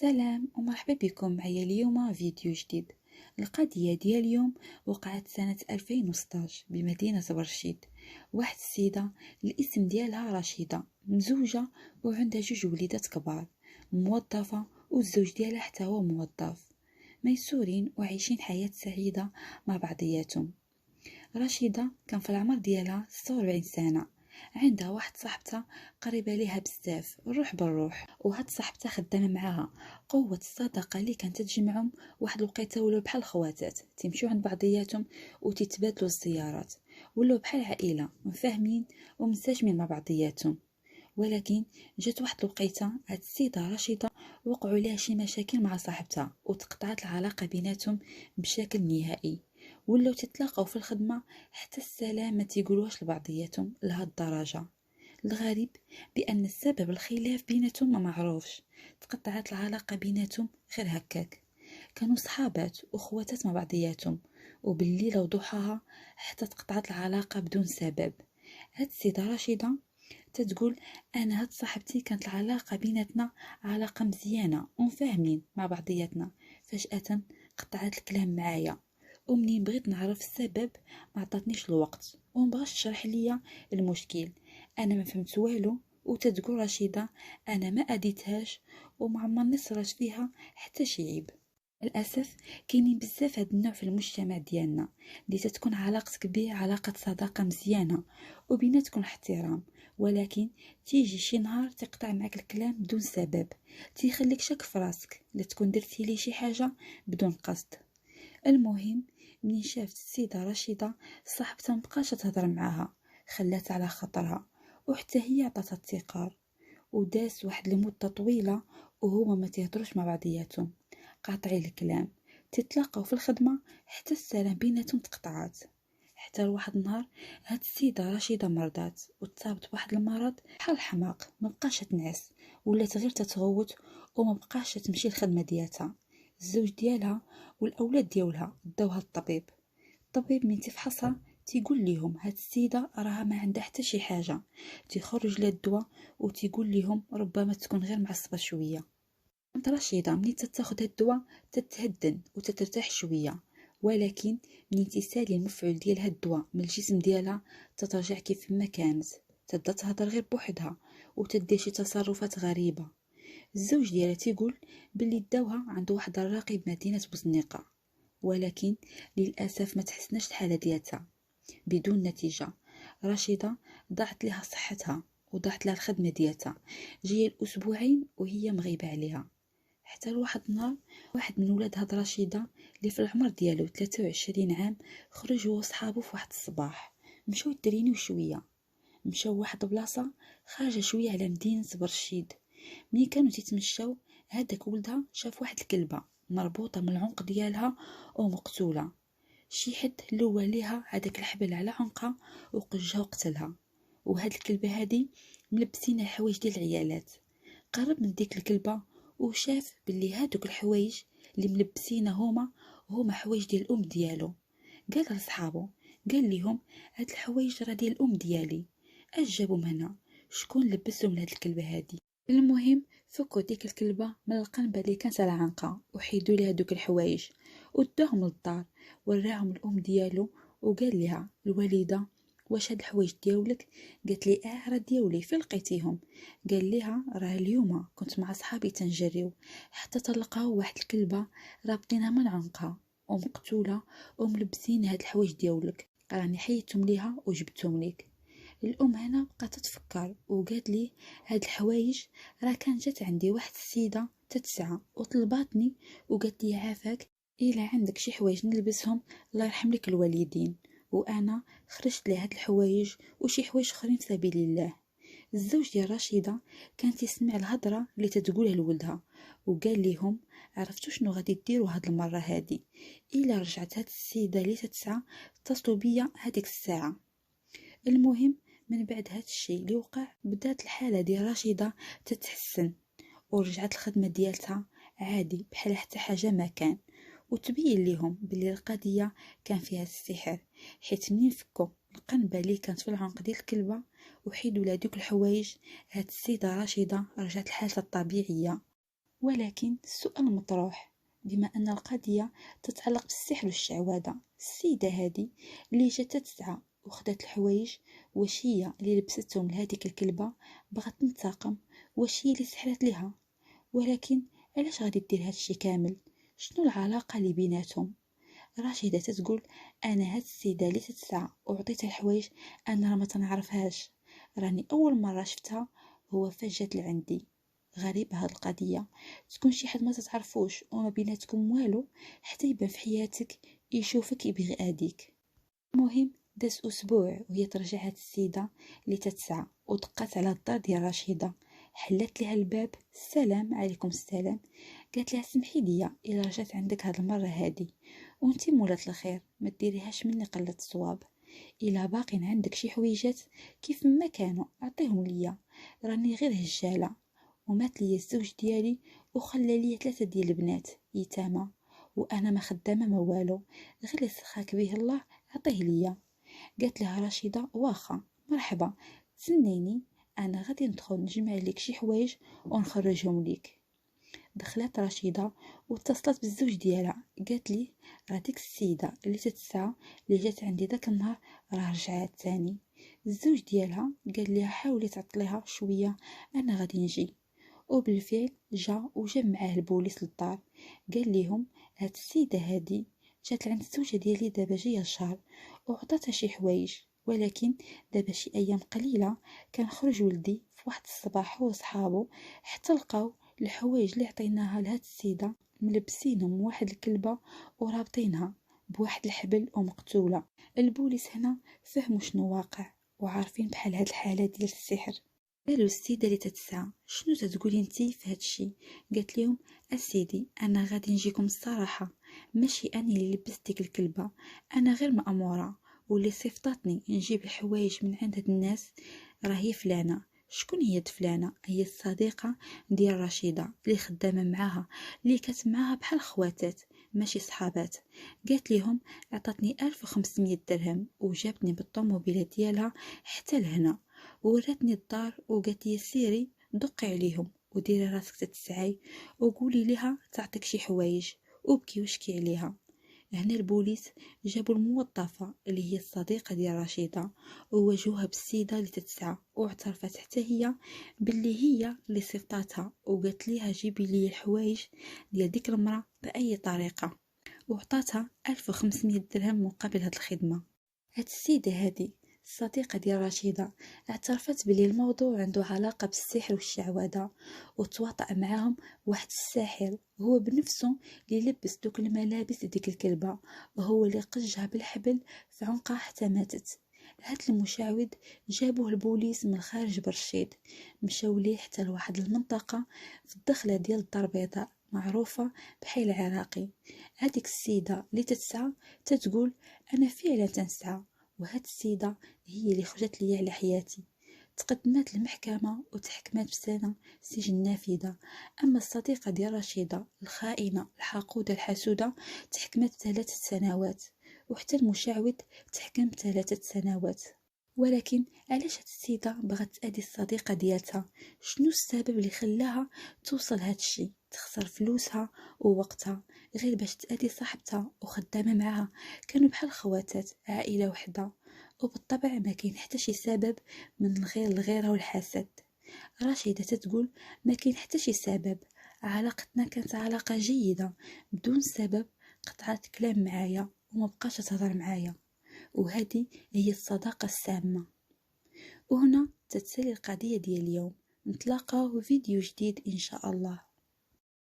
سلام ومرحبا بكم معايا اليوم فيديو جديد. القضية ديال اليوم وقعت سنة 2016 بمدينة برشيد. واحد السيدة الاسم ديالها رشيدة، مزوجة وعندها جوج وليدات كبار، موظفة والزوج ديالها حتى هو موظف، ميسورين وعايشين حياة سعيدة مع بعضياتهم. رشيدة كان في العمر ديالها 46 سنة، عندها واحد صاحبتها قريبة ليها بزاف الروح بالروح، وهاد صاحبتها خدامة معاها. قوة الصداقة اللي كانت تجمعهم واحد الوقيته ولاو بحال خواتات، تمشيو عند بعضياتهم وتتبادلوا الزيارات، ولاو بحال عائلة مفاهمين ومنسجمين مع بعضياتهم. ولكن جات واحد الوقيته هاد السيدة رشيدة وقعوا لها شي مشاكل مع صاحبتها وتقطعت العلاقة بيناتهم بشكل نهائي، ولاو تتلاقاو في الخدمة حتى السلام ما تيقولوهاش لبعضياتهم لهاد الدرجة. الغريب بأن السبب الخلاف بيناتهم ما معروفش، تقطعت العلاقة بيناتهم غير هكاك. كانوا صحابات واخواتات مع بعضياتهم، وبالليل وضحاها حتى تقطعت العلاقة بدون سبب. هاد السيدة رشيدة تتقول انا هاد صاحبتي كانت العلاقة بيناتنا علاقة مزيانة ومفاهمين مع بعضياتنا، فجأة قطعت الكلام معايا، ومنين بغيت نعرف السبب ما عطاتنيش الوقت ومبغاش تشرح ليا المشكل. انا ما فهمت والو. وتتقول رشيدة انا ما اديتهاش وما عمرني صرات فيها حتى شي عيب. للاسف كاينين بزاف هاد النوع في المجتمع ديالنا، اللي تتكون علاقتك بيه علاقه صداقه مزيانه وبيناتكم احترام، ولكن تيجي شي نهار تقطع معك الكلام بدون سبب، تيخليك شك في راسك لا تكون درتي ليه شي حاجه بدون قصد. المهم منين شافت السيده رشيده صاحبتها مبقاش تهضر معاها، خلات على خاطرها، وحتى هي عطاتها الثقار، وداز واحد المده طويله وهما ما تيهضروش مع بعضياتهم، قاطعين الكلام، تتلاقاو في الخدمه حتى السلام بيناتهم تقطعات. حتى لواحد النهار هاد السيده رشيده مرضات وتصابت بواحد المرض بحال الحماق، مبقاش تنعس ولات غير تتغوت ومبقاش تمشي الخدمه ديالها. الزوج ديالها والاولاد ديالها داوها الطبيب من تفحصها تيقول لهم هاد السيده راها ما عندها حتى شي حاجه، تيخرج لها الدواء وتيقول لهم ربما تكون غير معصبه شويه. انت رشيدة منين تتاخد هاد الدواء تتهدن وتترتاح شوية، ولكن منين تسالي المفعول ديال هاد الدواء من الجسم ديالها تترجع كيف ما كانت، تبدا تهضر غير بوحدها وتدير شي تصرفات غريبة. الزوج ديالها تيقول باللي داوها عند واحد الراقي بمدينة بوزنيقة، ولكن للاسف ما تحسناش الحالة ديالها. بدون نتيجة، رشيدة ضاعت لها صحتها وضاعت لها الخدمة ديالها، جايه الاسبوعين وهي مغيبة عليها. حتى لواحد النهار واحد من ولاد هاد رشيدة اللي في العمر ديالو 23 عام خرج هو وصحابو في واحد الصباح، مشاو يترينيو شويه، مشاو واحد البلاصه خارجه شويه على مدينه برشيد. ملي كانوا تيتمشاو هذاك ولدها شاف واحد الكلبه مربوطه من العنق ديالها ومقتوله، شي حد لوى ليها هذاك الحبل على عنقها وقجها وقتلها. وهاد الكلبه هادي ملبسين الحوايج ديال العيالات. قرب من ديك الكلبه وشاف باللي هادوك الحوايج اللي ملبسينه هما حوايج ديال الام ديالو. قال لصحابو، قال لهم هاد الحوايج راه ديال الام ديالي، اش جابهم هنا، شكون لبسهم لهاد الكلبه هادي؟ المهم فكوا ديك الكلبه من القنبه اللي كانت على عنقها وحيدوا ليها دوك الحوايج وداهم للدار، وراهم الام ديالو وقال لها الوالده واش هاد الحوايج ديالك؟ قالت لي راه ديالي، فين لقيتيهم؟ قال لها راه اليوم كنت مع صحابي تنجريو حتى تلقاو واحد الكلبه رابطينها من عنقها ومقتوله وملبسين هاد الحوايج ديالك، راني حيدتهم ليها وجبتهم ليك. الام هنا بقات تفكر وقالت لي هاد الحوايج راه كان جات عندي واحد السيده تتسعى وطلباتني وقالت لي عافاك الا عندك شي حوايج نلبسهم الله يرحم لك الوالدين، وانا خرجت لهاد الحوايج وشي حوايج اخرين في سبيل الله. الزوج ديال رشيدة كان تسمع الهضره اللي تتقولها لولدها وقال لهم عرفتوا شنو غادي ديروا هاد المره هادي؟ الا رجعت هاد السيده اللي تتسعى اتصلوا بيا هاديك الساعه. المهم من بعد هاد الشيء اللي وقع بدات الحاله ديال رشيدة تتحسن ورجعت الخدمه ديالتها عادي بحال حتى حاجه ما كان، وتبين لهم بلي القضيه كان فيها السحر، حيت منين فكوا القنبه اللي كانت في العنق ديال الكلبه وحيدوا لها دوك الحوايج، هاد السيده رشيده رجعت لحالتها الطبيعيه ولكن السؤال مطروح، بما أن القضية تتعلق بالسحر والشعوذة. السيدة هذه اللي جات تسعى وخدات الحوايج، واش هي اللي لبستهم لهذيك الكلبة بغات تنتقم؟ واش هي اللي سحرت لها؟ ولكن علاش غادي دير هادشي كامل؟ شنو العلاقة اللي بيناتهم؟ راشدة تتقول: انا هاد السيدة اللي تتسعى وعطيتها الحوايج انا راه ما تنعرفهاش، راني اول مرة شفتها، هو فاش جات لعندي. غريبة هاد القضية، تكون شي حد ما تتعرفوش وما بيناتكم والو، حتى يبان في حياتك يشوفك يبغي اديك. المهم داز اسبوع وهي ترجع هاد السيدة اللي تتسعى ودقات على الدار ديال رشيدة، حلت لها الباب: السلام عليكم. السلام. قالت لها: سمحي لي الا رجعت عندك هاد المره هادي، وانتي مولات الخير ما ديريهاش مني قله الصواب، الا باقين عندك شي حويجات كيف ما كانوا اعطيهم ليا، راني غير هجاله، ومات لي الزوج ديالي وخلى لي 3 ديال البنات يتامى، وانا ما خدامه ما والو، غير سخاك به الله عطيه ليا. قالت لها رشيدة: واخا، مرحبا، تسنيني انا غادي ندخل نجمع لك شي حوايج ونخرجهم ليك. دخلت رشيدة واتصلت بالزوج ديالها، قالت لي: راه ديك السيدة اللي تتسعى اللي جات عندي داك النهار راه رجعات تاني. الزوج ديالها قال لها: حاولي تعطليها شويه، انا غادي نجي. وبالفعل جا وجاب معاه البوليس للدار، قال لهم: هاد السيدة هادي جات عند الزوجة ديالي دابا جايه الشهر وعطاتها شي حوايج، ولكن دابا شي ايام قليله كان خرج ولدي في واحد الصباح هو وصحابو، حتى لقاو الحوايج اللي عطيناها لهاد السيدة ملبسينهم واحد الكلبة ورابطينها بواحد الحبل ومقتولة. البوليس هنا فهموا شنو واقع وعارفين بحال هاد الحالة ديال السحر. قالوا السيدة اللي تتسعى: شنو تتقولي انتي في هادشي؟ قالت لهم: اسيدي انا غادي نجيكم الصراحة، ماشي اني اللي لبست ديك الكلبة، انا غير مأمورة، واللي صيفطاتني نجيب الحوايج من عند هاد الناس راهي فلانة. شكون هي فلانة؟ هي الصديقة ديال رشيدة اللي خدامة معاها، اللي كانت معاها بحال خواتات ماشي صحابات. قالت لهم: عطاتني 1500 درهم وجابتني بالطوموبيلة ديالها حتى لهنا، وراتني الدار وقالت لي: سيري دقي عليهم وديري راسك تتسعي وقولي لها تعطيك شي حوايج وبكي وشكي عليها. هنا البوليس جابوا الموظفة اللي هي الصديقة ديال رشيدة وواجهوها بالسيدة اللي تتسعى، واعترفت حتى هي باللي هي اللي صيفطاتها وقالت ليها: جيبي لي الحوايج ديال ديك المرأة بأي طريقة، وعطاتها 1500 درهم مقابل هاد الخدمة. هاد السيدة هادي الصديقة ديال رشيدة اعترفت بلي الموضوع عنده علاقة بالسحر والشعوذة، وتواطأ معاهم واحد الساحر هو بنفسه اللي لبس دوك الملابس ديك الكلبة، وهو اللي قجها بالحبل في عنقها حتى ماتت. هاد المشعوذ جابوه البوليس من خارج برشيد، مشاو ليه حتى لواحد المنطقة في الدخلة ديال الدار البيضاء معروفة بحي العراقي. هاديك السيدة اللي تتسعى تتقول: انا فعلا تنسعى، وهاد السيدة هي اللي خرجت لي على حياتي. تقدمت المحكمة وتحكمت بسنة سجن نافذة. أما الصديقة ديال رشيدة الخائنة الحقودة الحسودة تحكمت 3 سنوات، وحتى المشعوذ تحكم 3 سنوات. ولكن علاش هاد السيدة بغات تأذي الصديقة ديالتها؟ شنو السبب اللي خلاها توصل هادشي، تخسر فلوسها ووقتها غير باش تأذي صاحبتها وخدامة معاها؟ كانوا بحال خواتات عائلة وحدة، وبالطبع ما كاين حتى شي سبب من الغير الغيرة والحسد. رشيدة تتقول: ما كاين حتى شي سبب، علاقتنا كانت علاقة جيدة، بدون سبب قطعت كلام معايا وما بقاش تهضر معايا، وهذه هي الصداقة السامة. وهنا تتسالي القضية ديال اليوم. نتلاقاو في فيديو جديد إن شاء الله.